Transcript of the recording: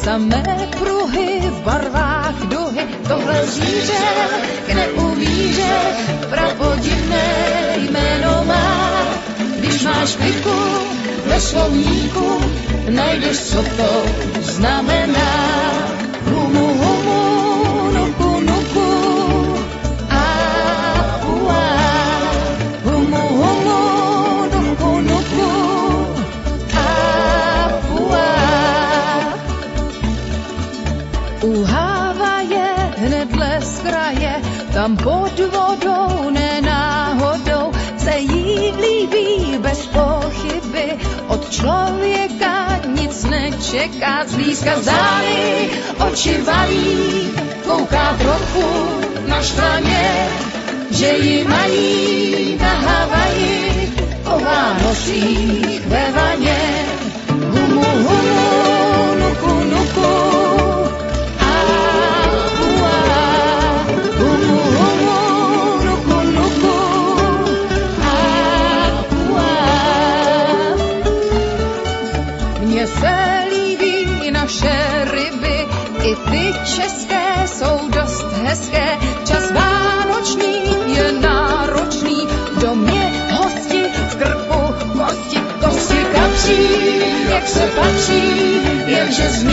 samé pruhy v barvách duhy, tohle zvíře neuvíře, prapodivné jméno má. Když máš kliku ve slovníku, najdeš, co to znamená. Humu, humu, nuku, nuku, a ua. Humu, humu, nuku, nuku, a ua. U Havaje hnedle z kraje, tam pod vodou nenáhodou se jí líbí bez pochyby. Od člověka nic nečeká, zblízka zdáli, oči valí, kouká trochu naštvaně, že ji mají na Havaji o Vánocích ve vaně. Humu, humu, nuku, nuku, a ua. Humu, humu, nuku, nuku, a ua. Mně se líbí naše ryby, i ty české jsou dost hezké. Čas vánoční je náročný, kdo mě hosti v krku kosti, kosti kapří, jak se patří, jenže z